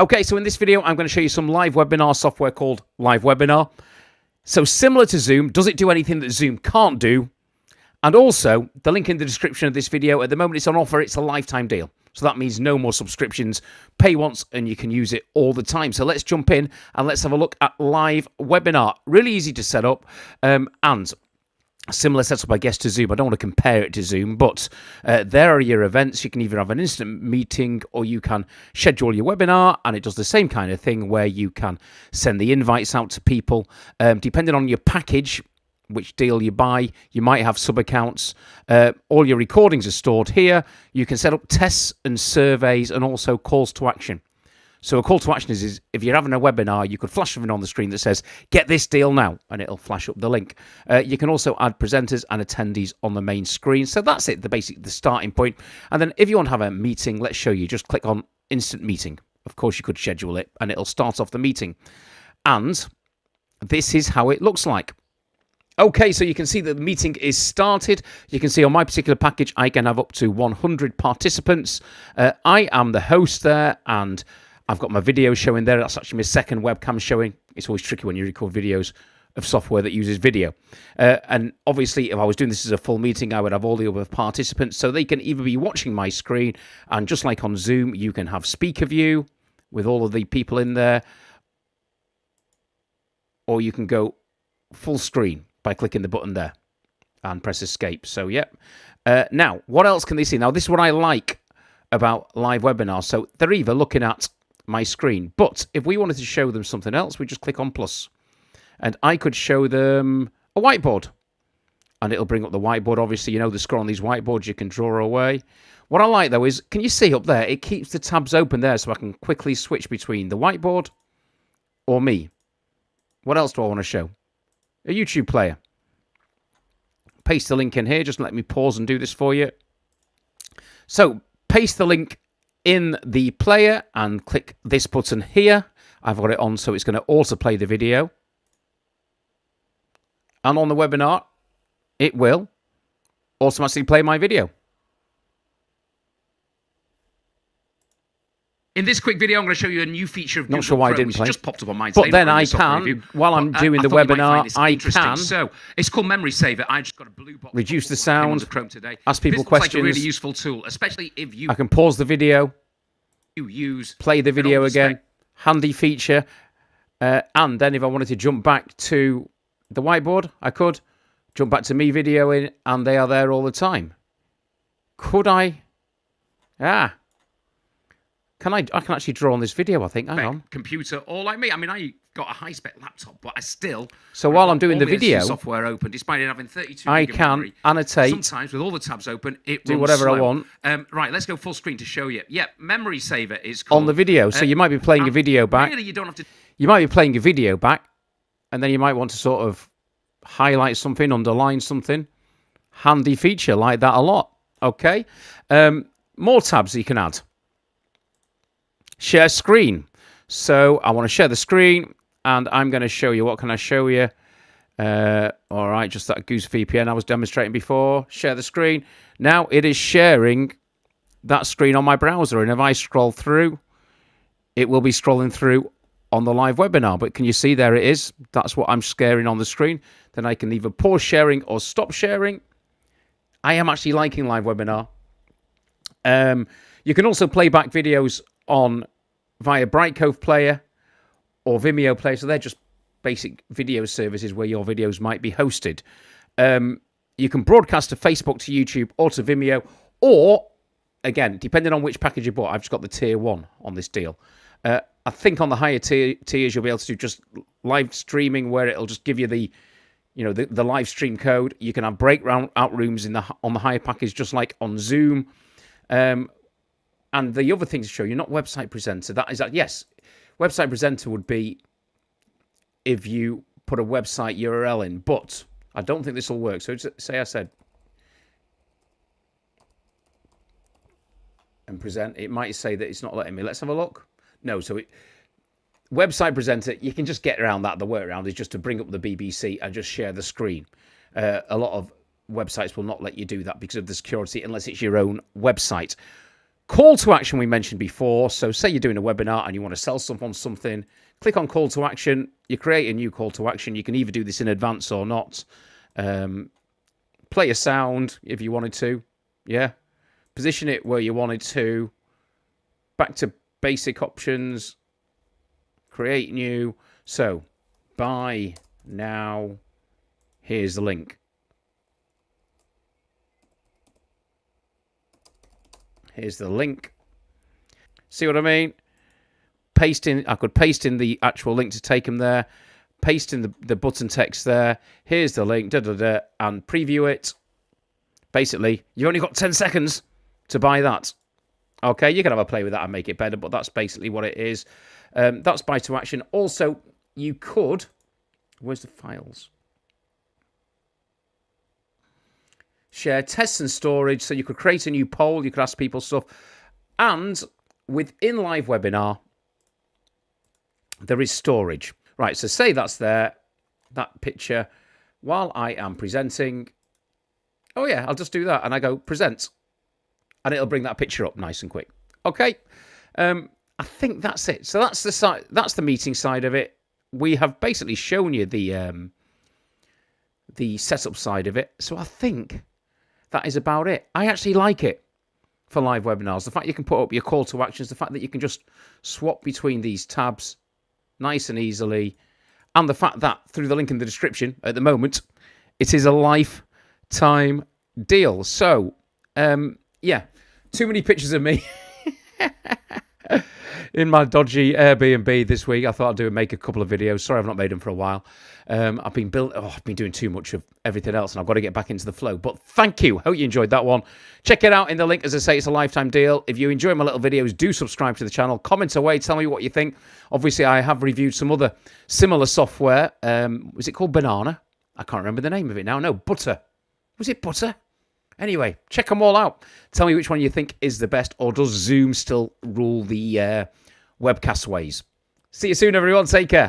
Okay, so in this video, I'm going to show you some live webinar software called LiveWebinar. So similar to Zoom, does it do anything that Zoom can't do? And also, the link in the description of this video, at the moment it's on offer, it's a lifetime deal. So that means no more subscriptions, pay once, and you can use it all the time. So let's jump in and let's have a look at LiveWebinar. Really easy to set up, and similar setup, I guess, to Zoom. I don't want to compare it to Zoom, but there are your events. You can either have an instant meeting or you can schedule your webinar, and it does the same kind of thing where you can send the invites out to people. Depending on your package, which deal you buy, you might have sub-accounts. All your recordings are stored here. You can set up tests and surveys and also calls to action. So a call to action is if you're having a webinar, you could flash something on the screen that says, get this deal now, and it'll flash up the link. You can also add presenters and attendees on the main screen. So that's it, the starting point. And then if you want to have a meeting, let's show you. Just click on instant meeting. Of course, you could schedule it, and it'll start off the meeting. And this is how it looks like. Okay, so you can see that the meeting is started. You can see on my particular package, I can have up to 100 participants. I am the host there, and I've got my video showing there. That's actually my second webcam showing. It's always tricky when you record videos of software that uses video. And obviously, if I was doing this as a full meeting, I would have all the other participants. So they can either be watching my screen, and just like on Zoom, you can have speaker view with all of the people in there. Or you can go full screen by clicking the button there and press escape. So, yeah. Now, what else can they see? Now, this is what I like about LiveWebinar. So they're either looking at my screen, but if we wanted to show them something else, we just click on plus, and I could show them a whiteboard, and it'll bring up the whiteboard. Obviously, you know the score on these whiteboards, you can draw away. What I like though is, can you see up there, it keeps the tabs open there, so I can quickly switch between the whiteboard or me. What else do I want to show? A YouTube player. Paste the link in here. Just let me pause and do this for you. So paste the link in the player and click this button here. I've got it on, so it's going to autoplay the video. And on the webinar, it will automatically play my video. In this quick video, I'm going to show you a new feature of Google Not sure why Chrome, I didn't which play. just popped up on mine. But then I can, while I'm doing the webinar, I can So it's called Memory Saver. I just got a blue box. reduce the sound, Chrome today. ask people this questions. Like a really useful tool, especially if you I can pause the video, use play the video again. Handy feature. And then if I wanted to jump back to the whiteboard, I could jump back to me videoing, and they are there all the time. Could I? I can actually draw on this video, I think. Hang on. Computer, or like me. I mean, I got a high-spec laptop, but I still... So while I'm doing the video... software open, despite it having 32 I gig can memory, annotate... Sometimes, with all the tabs open, it do runs whatever slow. I want. Right, let's go full screen to show you. Yeah, Memory Saver is called... On the video. So you might be playing a video back. Really, you don't have to... You might be playing a video back, and then you might want to sort of highlight something, underline something. Handy feature, like that a lot. Okay. More tabs you can add. Share screen. So I want to share the screen, and I'm going to show you. What can I show you? All right, just that Goose VPN I was demonstrating before. Share the screen. Now it is sharing that screen on my browser, and if I scroll through, it will be scrolling through on the live webinar. But can you see there it is? That's what I'm sharing on the screen. Then I can either pause sharing or stop sharing. I am actually liking live webinar. You can also play back videos on via Breakout player or Vimeo player. So they're just basic video services where your videos might be hosted. You can broadcast to Facebook, to YouTube, or to Vimeo, or again, depending on which package you bought. I've just got the tier 1 on this deal. I think on the higher tiers you'll be able to do just live streaming, where it'll just give you the live stream code. You can have breakout rooms on the higher package, just like on Zoom. And the other thing to show you, not website presenter. Yes, website presenter would be if you put a website URL in, but I don't think this will work. So say I said and present, it might say that it's not letting me. Let's have a look. No, so website presenter, you can just get around that. The workaround is just to bring up the BBC and just share the screen. A lot of websites will not let you do that because of the security, unless it's your own website. Call to action we mentioned before. So say you're doing a webinar and you want to sell someone something, click on call to action. You create a new call to action. You can either do this in advance or not. Play a sound if you wanted to. Yeah. Position it where you wanted to. Back to basic options. Create new. So buy now. Here's the link. Here's the link. See what I mean? I could paste in the actual link to take them there. Paste in the button text there. Here's the link, and preview it. Basically, you've only got 10 seconds to buy that. Okay, you can have a play with that and make it better, but that's basically what it is. That's buy to action. Also, you could... Where's the files? Share tests and storage. So you could create a new poll. You could ask people stuff. And within LiveWebinar, there is storage. Right, so say that's there, that picture. While I am presenting, oh yeah, I'll just do that. And I go present. And it'll bring that picture up nice and quick. Okay, I think that's it. So that's the side. That's the meeting side of it. We have basically shown you the setup side of it. So I think that is about it. I actually like it for live webinars. The fact you can put up your call to actions, the fact that you can just swap between these tabs nice and easily, and the fact that through the link in the description at the moment, it is a lifetime deal. So, yeah, too many pictures of me in my dodgy Airbnb this week. I thought I'd make a couple of videos. Sorry, I've not made them for a while. I've been doing too much of everything else, and I've got to get back into the flow. But thank you. Hope you enjoyed that one. Check it out in the link. As I say, it's a lifetime deal. If you enjoy my little videos, do subscribe to the channel. Comment away. Tell me what you think. Obviously, I have reviewed some other similar software. Was it called Banana? I can't remember the name of it now. No, Butter. Was it Butter? Anyway, check them all out. Tell me which one you think is the best, or does Zoom still rule the webcast ways? See you soon, everyone. Take care.